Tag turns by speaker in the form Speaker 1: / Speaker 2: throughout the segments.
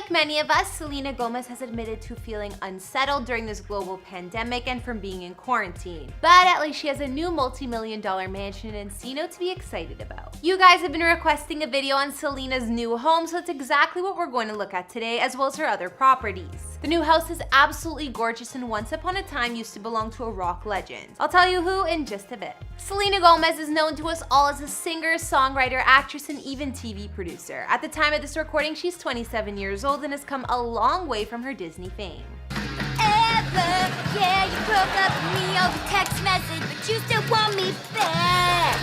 Speaker 1: Like many of us, Selena Gomez has admitted to feeling unsettled during this global pandemic and from being in quarantine. But at least she has a new multi-million-dollar mansion in Encino to be excited about. You guys have been requesting a video on Selena's new home, so that's exactly what we're going to look at today, as well as her other properties. The new house is absolutely gorgeous and once upon a time used to belong to a rock legend. I'll tell you who in just a bit. Selena Gomez is known to us all as a singer, songwriter, actress, and even TV producer. At the time of this recording, she's 27 years old and has come a long way from her Disney fame.
Speaker 2: Yeah, you broke up with me over text message, but you still want me back.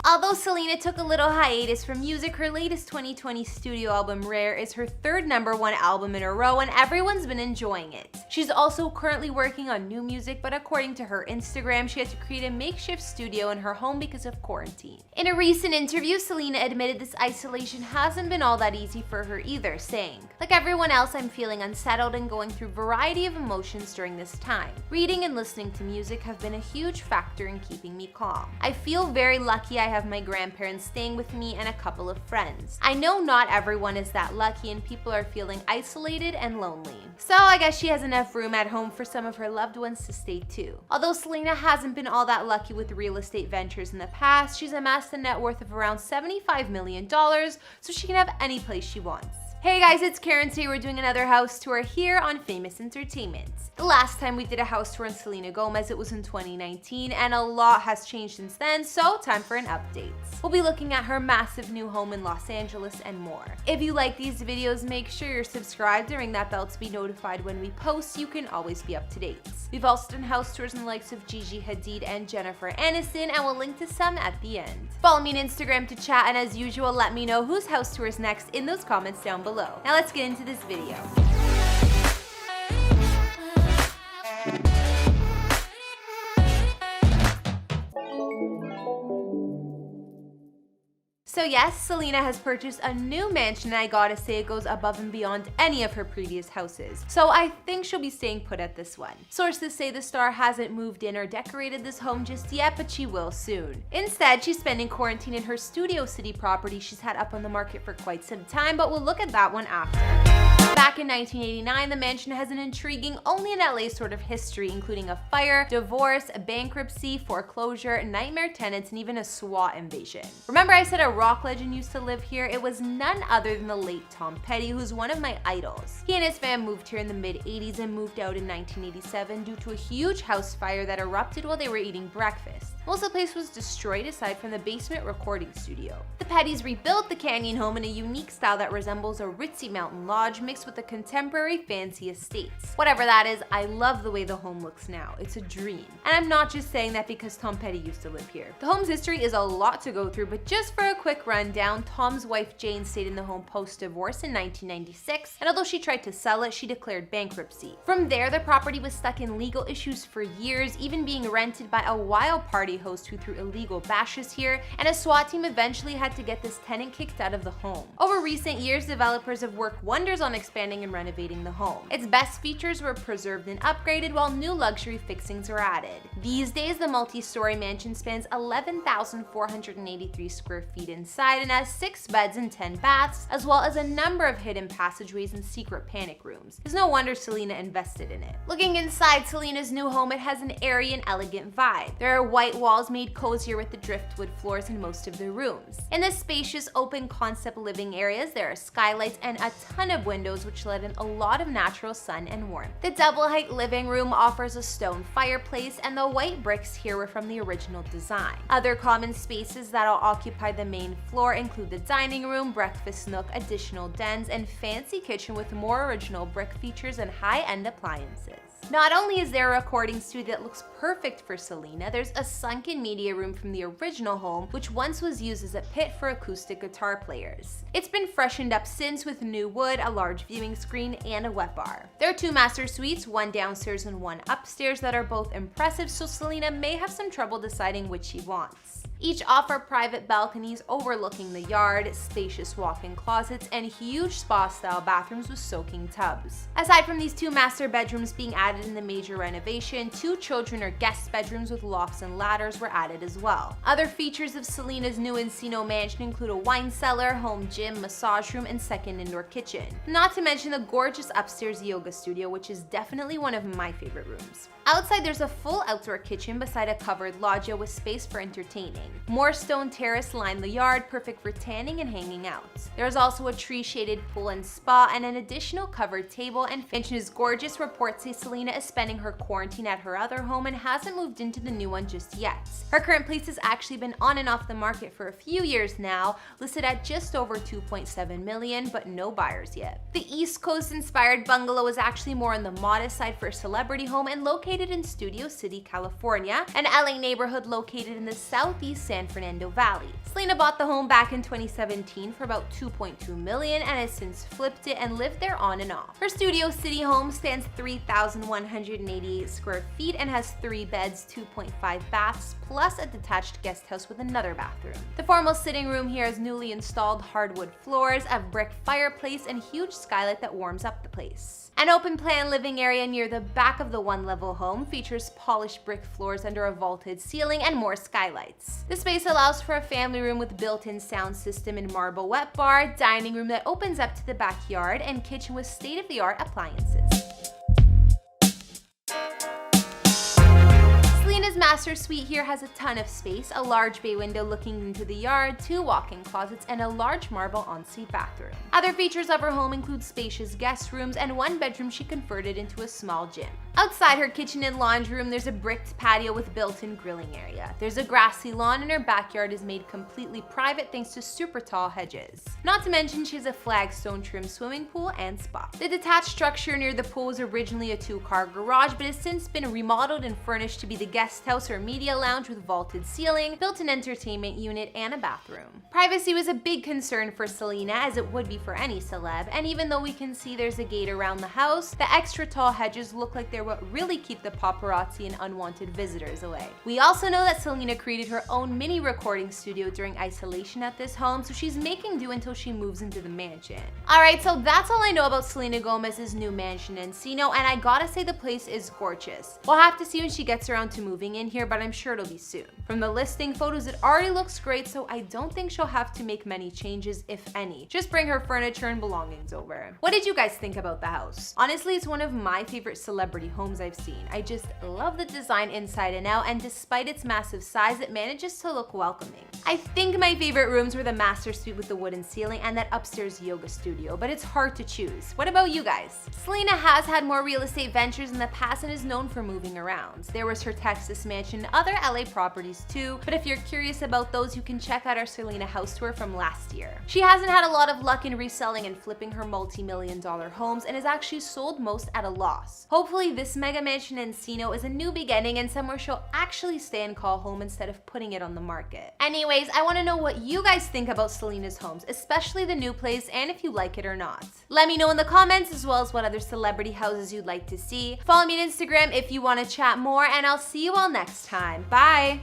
Speaker 1: Although Selena took a little hiatus from music, her latest 2020 studio album, Rare, is her third #1 album in a row and everyone's been enjoying it. She's also currently working on new music, but according to her Instagram, she had to create a makeshift studio in her home because of quarantine. In a recent interview, Selena admitted this isolation hasn't been all that easy for her either, saying, "Like everyone else, I'm feeling unsettled and going through a variety of emotions during this time. Reading and listening to music have been a huge factor in keeping me calm. I feel very lucky I have my grandparents staying with me and a couple of friends. I know not everyone is that lucky and people are feeling isolated and lonely." So I guess she has enough room at home for some of her loved ones to stay too. Although Selena hasn't been all that lucky with real estate ventures in the past, she's amassed a net worth of around $75 million, so she can have any place she wants. Hey guys, it's Karen. Today we're doing another house tour here on Famous Entertainment. The last time we did a house tour on Selena Gomez, it was in 2019, and a lot has changed since then, so time for an update. We'll be looking at her massive new home in Los Angeles and more. If you like these videos, make sure you're subscribed and ring that bell to be notified when we post so you can always be up to date. We've also done house tours on the likes of Gigi Hadid and Jennifer Aniston, and we'll link to some at the end. Follow me on Instagram to chat, and as usual, let me know whose house tour is next in those comments down below. Now let's get into this video. So yes, Selena has purchased a new mansion, and I gotta say it goes above and beyond any of her previous houses. So I think she'll be staying put at this one. Sources say the star hasn't moved in or decorated this home just yet, but she will soon. Instead, she's spending quarantine in her Studio City property she's had up on the market for quite some time, but we'll look at that one after. Back in 1989, the mansion has an intriguing, only in LA sort of history, including a fire, divorce, bankruptcy, foreclosure, nightmare tenants, and even a SWAT invasion. Remember I said a rock legend used to live here? It was none other than the late Tom Petty, who's one of my idols. He and his fam moved here in the mid-80s and moved out in 1987 due to a huge house fire that erupted while they were eating breakfast. Most of the place was destroyed aside from the basement recording studio. The Pettys rebuilt the Canyon home in a unique style that resembles a ritzy mountain lodge mixed with a contemporary fancy estates. Whatever that is, I love the way the home looks now. It's a dream. And I'm not just saying that because Tom Petty used to live here. The home's history is a lot to go through, but just for a quick rundown, Tom's wife Jane stayed in the home post-divorce in 1996, and although she tried to sell it, she declared bankruptcy. From there, the property was stuck in legal issues for years, even being rented by a wild party host who threw illegal bashes here, and a SWAT team eventually had to get this tenant kicked out of the home. Over recent years, developers have worked wonders on expanding and renovating the home. Its best features were preserved and upgraded, while new luxury fixings were added. These days, the multi-story mansion spans 11,483 square feet inside and has 6 beds and 10 baths, as well as a number of hidden passageways and secret panic rooms. It's no wonder Selena invested in it. Looking inside Selena's new home, it has an airy and elegant vibe. There are white walls made cozier with the driftwood floors in most of the rooms. In the spacious open concept living areas, there are skylights and a ton of windows which let in a lot of natural sun and warmth. The double-height living room offers a stone fireplace, and the white bricks here were from the original design. Other common spaces that'll occupy the main floor include the dining room, breakfast nook, additional dens, and fancy kitchen with more original brick features and high-end appliances. Not only is there a recording studio that looks perfect for Selena, there's a sunken media room from the original home, which once was used as a pit for acoustic guitar players. It's been freshened up since with new wood, a large viewing screen, and a wet bar. There are 2 master suites, one downstairs and one upstairs, that are both impressive, so Selena may have some trouble deciding which she wants. Each offer private balconies overlooking the yard, spacious walk-in closets, and huge spa-style bathrooms with soaking tubs. Aside from these 2 master bedrooms being added in the major renovation, 2 children or guest bedrooms with lofts and ladders were added as well. Other features of Selena's new Encino mansion include a wine cellar, home gym, massage room, and second indoor kitchen. Not to mention the gorgeous upstairs yoga studio, which is definitely one of my favorite rooms. Outside, there's a full outdoor kitchen beside a covered loggia with space for entertaining. More stone terrace line the yard, perfect for tanning and hanging out. There's also a tree-shaded pool and spa and an additional covered table, and mansion is gorgeous. Reports say Selena is spending her quarantine at her other home and hasn't moved into the new one just yet. Her current place has actually been on and off the market for a few years now, listed at just over $2.7 million, but no buyers yet. The East Coast-inspired bungalow is actually more on the modest side for a celebrity home and located in Studio City, California, an LA neighborhood located in the southeast San Fernando Valley. Selena bought the home back in 2017 for about $2.2 million and has since flipped it and lived there on and off. Her Studio City home spans 3,188 square feet and has 3 beds, 2.5 baths, plus a detached guest house with another bathroom. The formal sitting room here has newly installed hardwood floors, a brick fireplace, and huge skylight that warms up the place. An open-plan living area near the back of the one-level home features polished brick floors under a vaulted ceiling and more skylights. The space allows for a family room with built-in sound system and marble wet bar, dining room that opens up to the backyard, and kitchen with state-of-the-art appliances. Selena's master suite here has a ton of space, a large bay window looking into the yard, 2 walk-in closets, and a large marble ensuite bathroom. Other features of her home include spacious guest rooms and 1 bedroom she converted into a small gym. Outside her kitchen and laundry room, there's a bricked patio with built-in grilling area. There's a grassy lawn, and her backyard is made completely private thanks to super tall hedges. Not to mention she has a flagstone trim swimming pool and spa. The detached structure near the pool was originally a 2-car garage, but has since been remodeled and furnished to be the guest house or media lounge with vaulted ceiling, built-in entertainment unit, and a bathroom. Privacy was a big concern for Selena, as it would be for any celeb, and even though we can see there's a gate around the house, the extra tall hedges look like they're what really keep the paparazzi and unwanted visitors away. We also know that Selena created her own mini recording studio during isolation at this home, so she's making do until she moves into the mansion. Alright, so that's all I know about Selena Gomez's new mansion Encino, and I gotta say the place is gorgeous. We'll have to see when she gets around to moving in here, but I'm sure it'll be soon. From the listing photos, it already looks great, so I don't think she'll have to make many changes, if any. Just bring her furniture and belongings over. What did you guys think about the house? Honestly, it's one of my favorite celebrity homes I've seen. I just love the design inside and out, and despite its massive size, it manages to look welcoming. I think my favorite rooms were the master suite with the wooden ceiling and that upstairs yoga studio, but it's hard to choose. What about you guys? Selena has had more real estate ventures in the past and is known for moving around. There was her Texas mansion and other LA properties too, but if you're curious about those, you can check out our Selena house tour from last year. She hasn't had a lot of luck in reselling and flipping her multi-million-dollar homes and has actually sold most at a loss. Hopefully this mega mansion Encino is a new beginning and somewhere she'll actually stay and call home instead of putting it on the market. Anyways, I want to know what you guys think about Selena's homes, especially the new place, and if you like it or not. Let me know in the comments, as well as what other celebrity houses you'd like to see. Follow me on Instagram if you want to chat more, and I'll see you all next time. Bye!